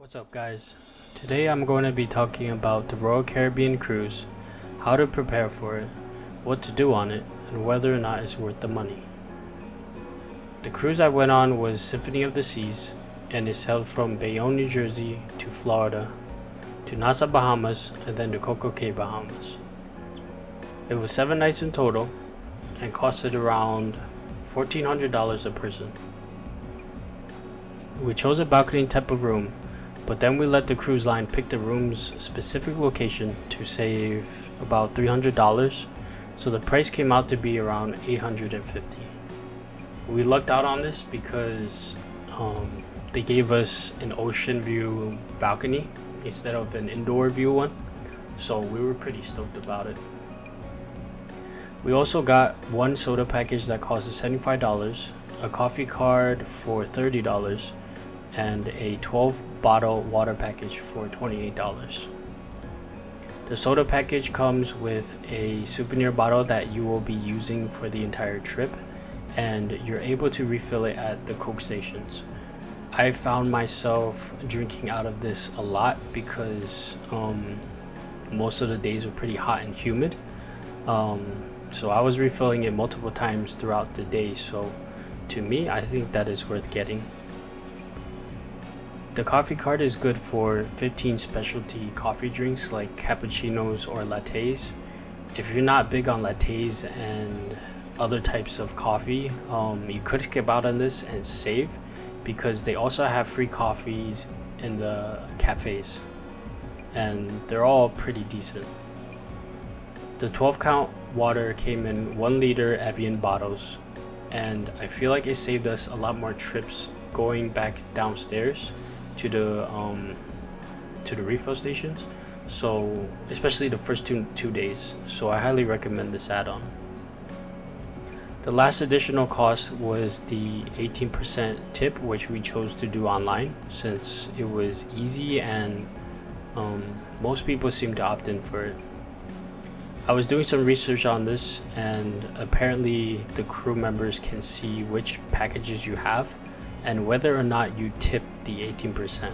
What's up guys? Today I'm going to be talking about the Royal Caribbean cruise, how to prepare for it, what to do on it, and whether or not it's worth the money. The cruise I went on was Symphony of the Seas and it sailed from Bayonne, New Jersey to Florida, to Nassau, Bahamas, and then to Coco Cay, Bahamas. It was 7 nights in total and costed around $1,400 a person. We chose a balcony type of room, but then we let the cruise line pick the room's specific location to save about $300, so the price came out to be around $850. We lucked out on this because they gave us an ocean view balcony instead of an indoor view one, so we were pretty stoked about it. We also got one soda package that cost us $75, a coffee card for $30, and a 12 bottle water package for $28. The soda package comes with a souvenir bottle that you will be using for the entire trip, and you're able to refill it at the Coke stations. I found myself drinking out of this a lot because most of the days were pretty hot and humid, so I was refilling it multiple times throughout the day, so to me I think that is worth getting. The coffee card is good for 15 specialty coffee drinks like cappuccinos or lattes. If you're not big on lattes and other types of coffee, you could skip out on this and save, because they also have free coffees in the cafes and they're all pretty decent. The 12 count water came in 1 liter Evian bottles, and I feel like it saved us a lot more trips going back downstairs to the refill stations, so especially the first two days, so I highly recommend this add-on. The last additional cost was the 18% tip, which we chose to do online since it was easy and most people seem to opt in for it. I was doing some research on this, and apparently the crew members can see which packages you have and whether or not you tip the 18%,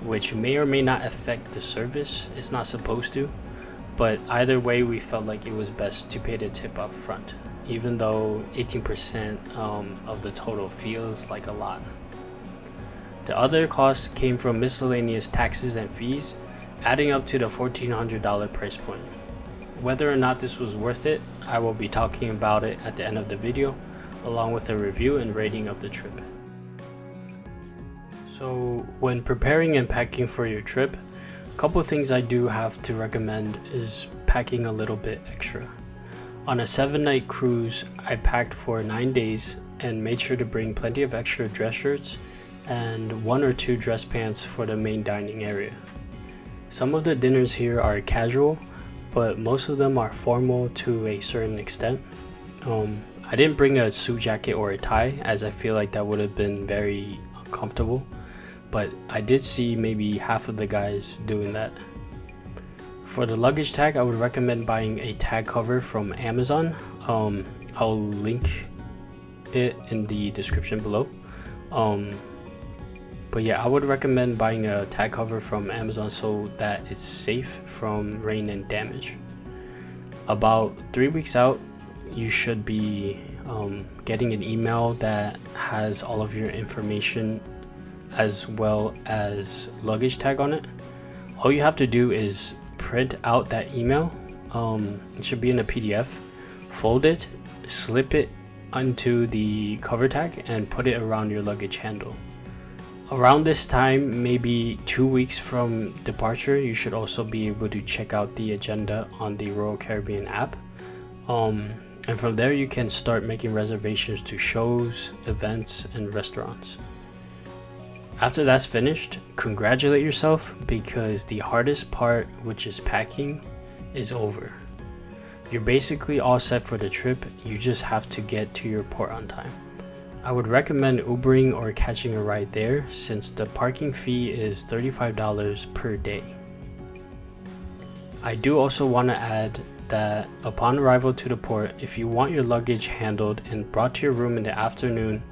which may or may not affect the service. It's not supposed to, but either way we felt like it was best to pay the tip up front, even though 18% of the total feels like a lot. The other costs came from miscellaneous taxes and fees, adding up to the $1,400 price point. Whether or not this was worth it, I will be talking about it at the end of the video, along with a review and rating of the trip. So when preparing and packing for your trip, a couple things I do have to recommend is packing a little bit extra. On a 7-night cruise, I packed for 9 days and made sure to bring plenty of extra dress shirts and 1 or 2 dress pants for the main dining area. Some of the dinners here are casual, but most of them are formal to a certain extent. I didn't bring a suit jacket or a tie, as I feel like that would have been very uncomfortable, but I did see maybe half of the guys doing that. For the luggage tag, I would recommend buying a tag cover from Amazon. I'll link it in the description below. But yeah, I would recommend buying a tag cover from Amazon so that it's safe from rain and damage. About 3 weeks out, you should be getting an email that has all of your information as well as luggage tag on it. All you have to do is print out that email. It should be in a PDF, fold it, slip it onto the cover tag and put it around your luggage handle. Around this time, maybe 2 weeks from departure, you should also be able to check out the agenda on the Royal Caribbean app. And from there you can start making reservations to shows, events, and restaurants. After that's finished, congratulate yourself, because the hardest part, which is packing, is over. You're basically all set for the trip, you just have to get to your port on time. I would recommend Ubering or catching a ride there, since the parking fee is $35 per day. I do also want to add that upon arrival to the port, if you want your luggage handled and brought to your room in the afternoon,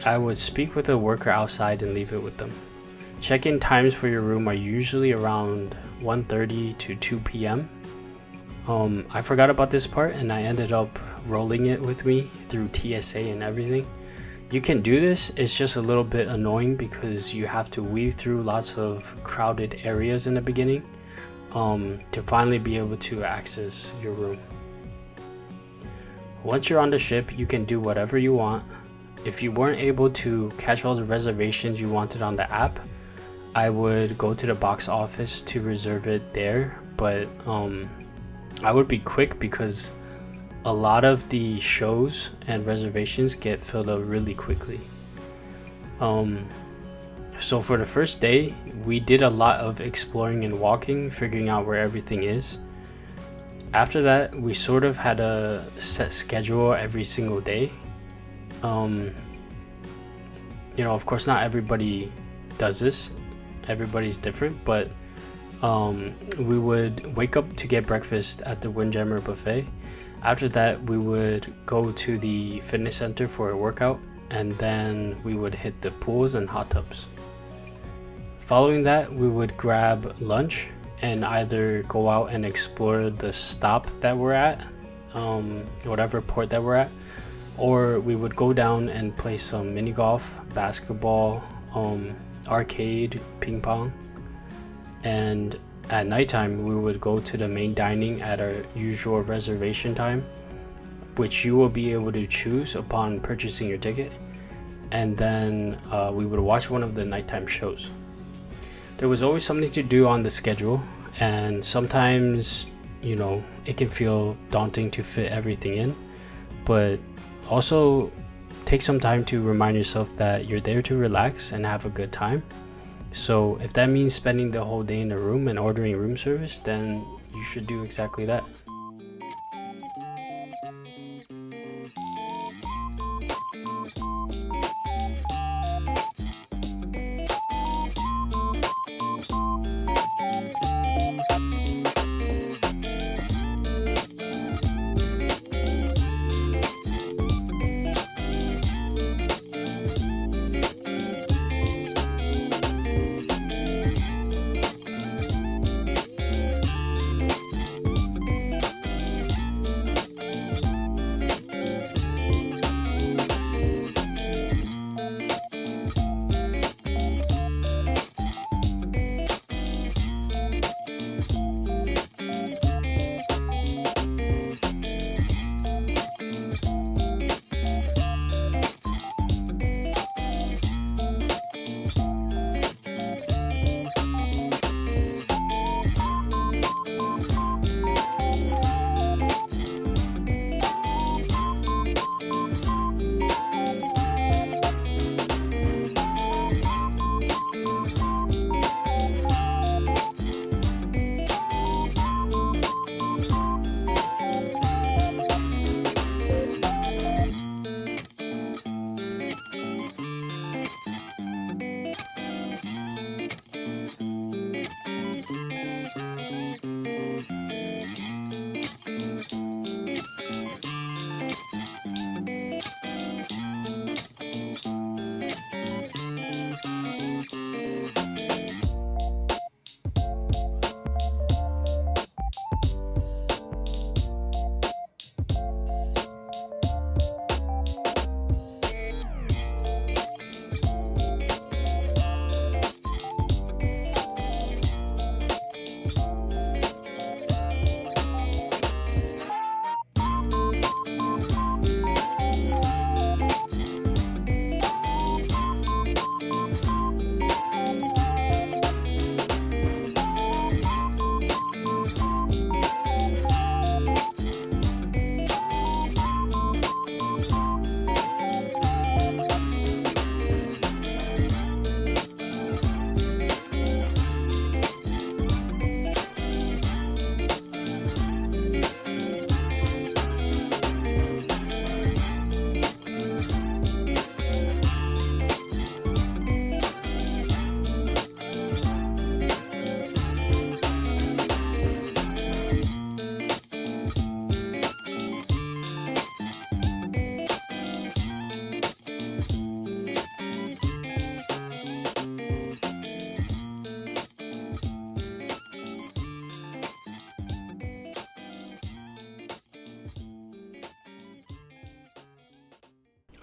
I would speak with a worker outside and leave it with them. Check-in times for your room are usually around 1:30 to 2 p.m. I forgot about this part and I ended up rolling it with me through TSA and everything. You can do this, it's just a little bit annoying because you have to weave through lots of crowded areas in the beginning to finally be able to access your room. Once you're on the ship, you can do whatever you want. If you weren't able to catch all the reservations you wanted on the app, I would go to the box office to reserve it there, but I would be quick because a lot of the shows and reservations get filled up really quickly. So for the first day, we did a lot of exploring and walking, figuring out where everything is. After that, we sort of had a set schedule every single day. Of course, not everybody does this. Everybody's different, but we would wake up to get breakfast at the Windjammer buffet. After that, we would go to the fitness center for a workout, and then we would hit the pools and hot tubs. Following that, we would grab lunch and either go out and explore the stop that we're at, whatever port that we're at, or we would go down and play some mini golf, basketball, arcade, ping pong, and at nighttime we would go to the main dining at our usual reservation time, which you will be able to choose upon purchasing your ticket, and then we would watch one of the nighttime shows. There was always something to do on the schedule, and sometimes it can feel daunting to fit everything in, but also take some time to remind yourself that you're there to relax and have a good time. So if that means spending the whole day in a room and ordering room service, then you should do exactly that.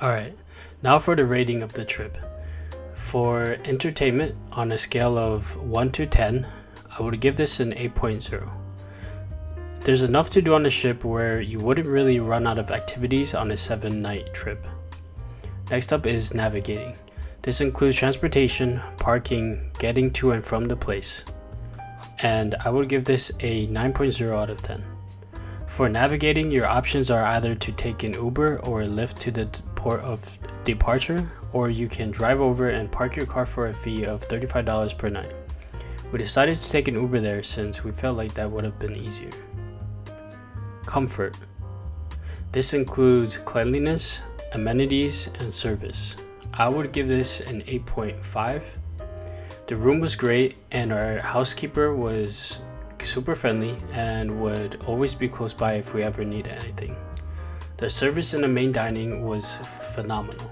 Alright, now for the rating of the trip. For entertainment, on a scale of 1 to 10, I would give this an 8.0. There's enough to do on the ship where you wouldn't really run out of activities on a 7-night trip. Next up is navigating. This includes transportation, parking, getting to and from the place. And I would give this a 9.0 out of 10. For navigating, your options are either to take an Uber or a Lyft to the port of departure, or you can drive over and park your car for a fee of $35 per night. We decided to take an Uber there since we felt like that would have been easier. Comfort. This includes cleanliness, amenities, and service. I would give this an 8.5. The room was great and our housekeeper was super friendly and would always be close by if we ever needed anything. The service in the main dining was phenomenal.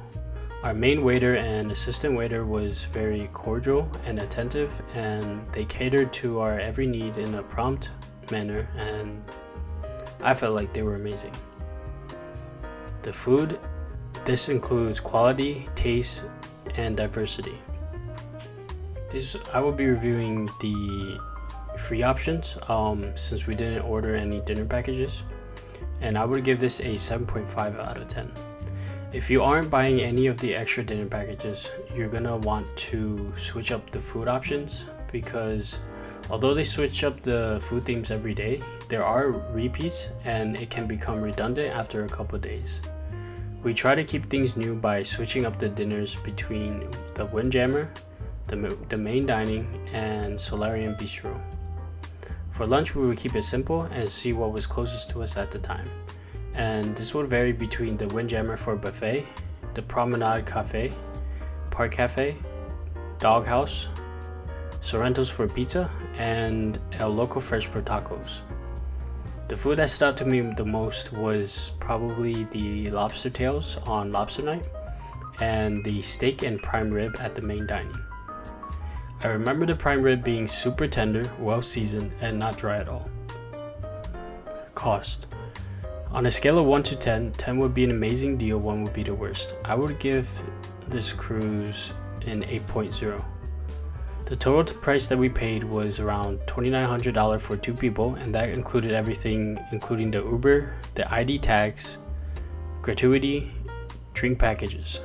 Our main waiter and assistant waiter was very cordial and attentive, and they catered to our every need in a prompt manner, and I felt like they were amazing. The food, this includes quality, taste, and diversity. I will be reviewing the free options since we didn't order any dinner packages, and I would give this a 7.5 out of 10. If you aren't buying any of the extra dinner packages, you're gonna want to switch up the food options, because although they switch up the food themes every day, there are repeats and it can become redundant after a couple days. We try to keep things new by switching up the dinners between the Windjammer, the main dining, and Solarium Bistro. For lunch, we would keep it simple and see what was closest to us at the time. And this would vary between the Windjammer for buffet, the Promenade Cafe, Park Cafe, Doghouse, Sorrento's for pizza, and El Loco Fresh for tacos. The food that stood out to me the most was probably the lobster tails on lobster night and the steak and prime rib at the main dining. I remember the prime rib being super tender, well seasoned, and not dry at all. Cost. On a scale of 1 to 10, 10 would be an amazing deal, 1 would be the worst. I would give this cruise an 8.0. The total price that we paid was around $2,900 for 2 people, and that included everything, including the Uber, the ID tags, gratuity, drink packages.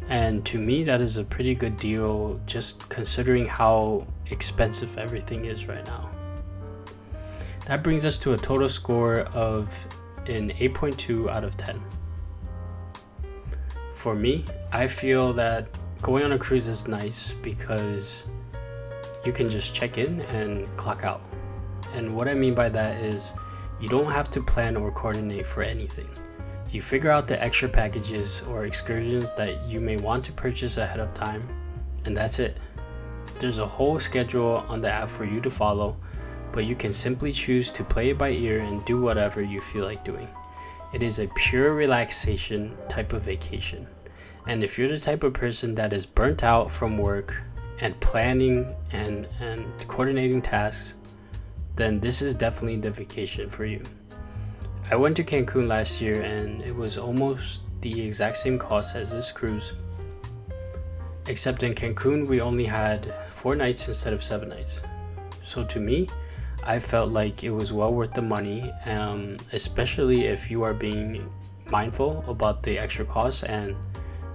And to me, that is a pretty good deal, just considering how expensive everything is right now. That brings us to a total score of an 8.2 out of 10. For me, I feel that going on a cruise is nice because you can just check in and clock out. And what I mean by that is you don't have to plan or coordinate for anything. You figure out the extra packages or excursions that you may want to purchase ahead of time, and that's it. There's a whole schedule on the app for you to follow, but you can simply choose to play it by ear and do whatever you feel like doing. It is a pure relaxation type of vacation. And if you're the type of person that is burnt out from work and planning and coordinating tasks, then this is definitely the vacation for you. I went to Cancun last year and it was almost the exact same cost as this cruise, except in Cancun we only had 4 nights instead of 7 nights. So to me, I felt like it was well worth the money, especially if you are being mindful about the extra costs and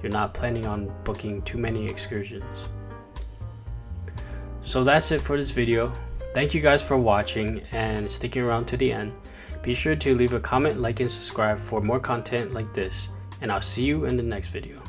you're not planning on booking too many excursions. So that's it for this video. Thank you guys for watching and sticking around to the end. Be sure to leave a comment, like, and subscribe for more content like this, and I'll see you in the next video.